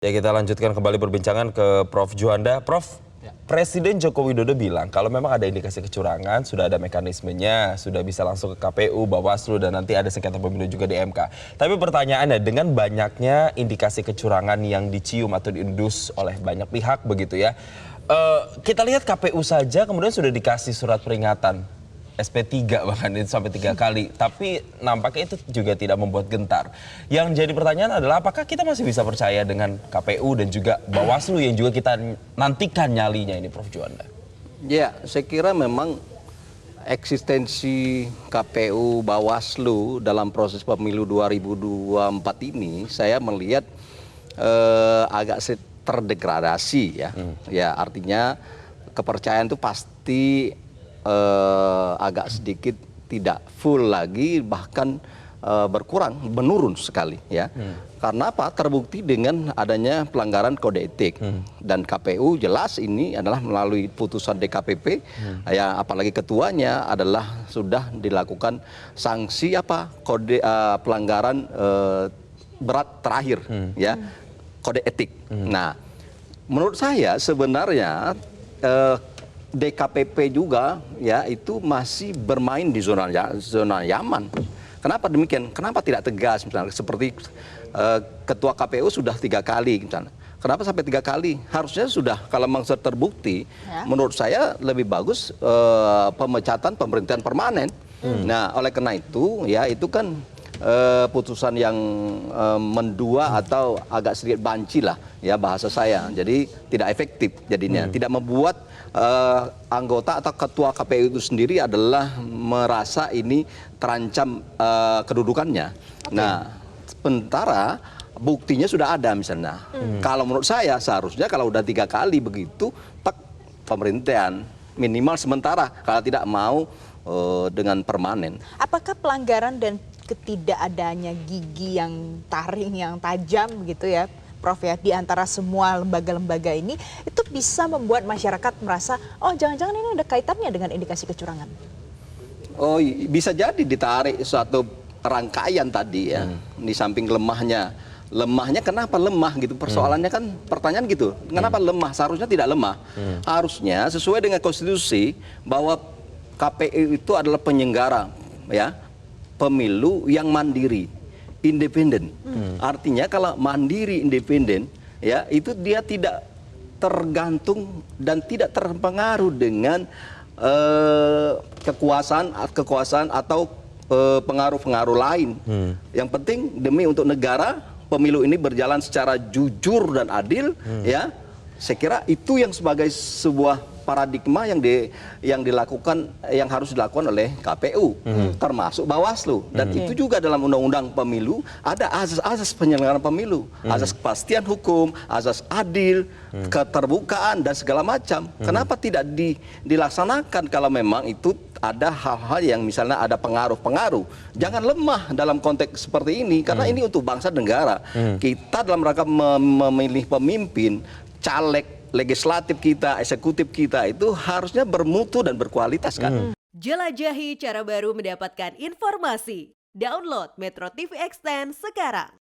Ya, kita lanjutkan kembali perbincangan ke Prof. Juanda. Prof, Presiden Joko Widodo bilang kalau memang ada indikasi kecurangan, sudah ada mekanismenya, sudah bisa langsung ke KPU, Bawaslu, dan nanti ada sengketa pemilu juga di MK. Tapi pertanyaannya, dengan banyaknya indikasi kecurangan yang dicium atau diindus oleh banyak pihak begitu ya, kita lihat KPU saja kemudian sudah dikasih surat peringatan. SP3 bahkan itu sampai 3 kali, tapi nampaknya itu juga tidak membuat gentar. Yang jadi pertanyaan adalah apakah kita masih bisa percaya dengan KPU dan juga Bawaslu yang juga kita nantikan nyalinya ini, Prof. Juanda? Ya, saya kira memang eksistensi KPU Bawaslu dalam proses pemilu 2024 ini saya melihat agak terdegradasi ya. Ya, artinya kepercayaan itu pasti agak sedikit tidak full lagi, bahkan berkurang, menurun sekali ya. Karena apa? Terbukti dengan adanya pelanggaran kode etik dan KPU jelas ini adalah melalui putusan DKPP ya, apalagi ketuanya adalah sudah dilakukan sanksi kode pelanggaran berat terakhir ya, kode etik. Nah, menurut saya sebenarnya DKPP juga ya itu masih bermain di zona nyaman. Kenapa demikian? Kenapa tidak tegas misalnya seperti ketua KPU sudah 3 kali misalnya. Kenapa sampai 3 kali? Harusnya sudah, kalau memang terbukti, menurut saya lebih bagus pemecatan pemberhentian permanen. Nah, oleh karena itu ya itu kan putusan yang mendua atau agak sedikit banci lah ya bahasa saya. Jadi tidak efektif jadinya, tidak membuat anggota atau ketua KPU itu sendiri adalah merasa ini terancam kedudukannya. Nah, sementara buktinya sudah ada misalnya. Kalau menurut saya seharusnya kalau udah 3 kali begitu, pemerintahan minimal sementara, kalau tidak mau dengan permanen. Apakah pelanggaran dan ketidakadanya gigi yang taring, yang tajam gitu ya, Prof ya, di antara semua lembaga-lembaga ini itu bisa membuat masyarakat merasa, oh jangan-jangan ini ada kaitannya dengan indikasi kecurangan? Oh, bisa jadi ditarik suatu rangkaian tadi ya, di samping lemahnya. Lemahnya kenapa lemah gitu? Persoalannya kan pertanyaan gitu, kenapa lemah? Seharusnya tidak lemah. Harusnya sesuai dengan konstitusi bahwa KPU itu adalah penyelenggara ya, pemilu yang mandiri, independen. Artinya kalau mandiri independen ya itu dia tidak tergantung dan tidak terpengaruh dengan kekuasaan atau pengaruh-pengaruh lain. Yang penting demi untuk negara pemilu ini berjalan secara jujur dan adil ya. Saya kira itu yang sebagai sebuah paradigma yang dilakukan, yang harus dilakukan oleh KPU, termasuk Bawaslu. Dan itu juga dalam undang-undang pemilu ada azas-azas penyelenggaraan pemilu, azas kepastian hukum, azas adil, keterbukaan dan segala macam. Kenapa tidak dilaksanakan kalau memang itu ada hal-hal yang misalnya ada pengaruh-pengaruh? Jangan lemah dalam konteks seperti ini, karena ini untuk bangsa dan negara. Kita dalam rangka memilih pemimpin, caleg, legislatif kita, eksekutif kita itu harusnya bermutu dan berkualitas kan. Jelajahi cara baru mendapatkan informasi. Download Metro TV Extend sekarang.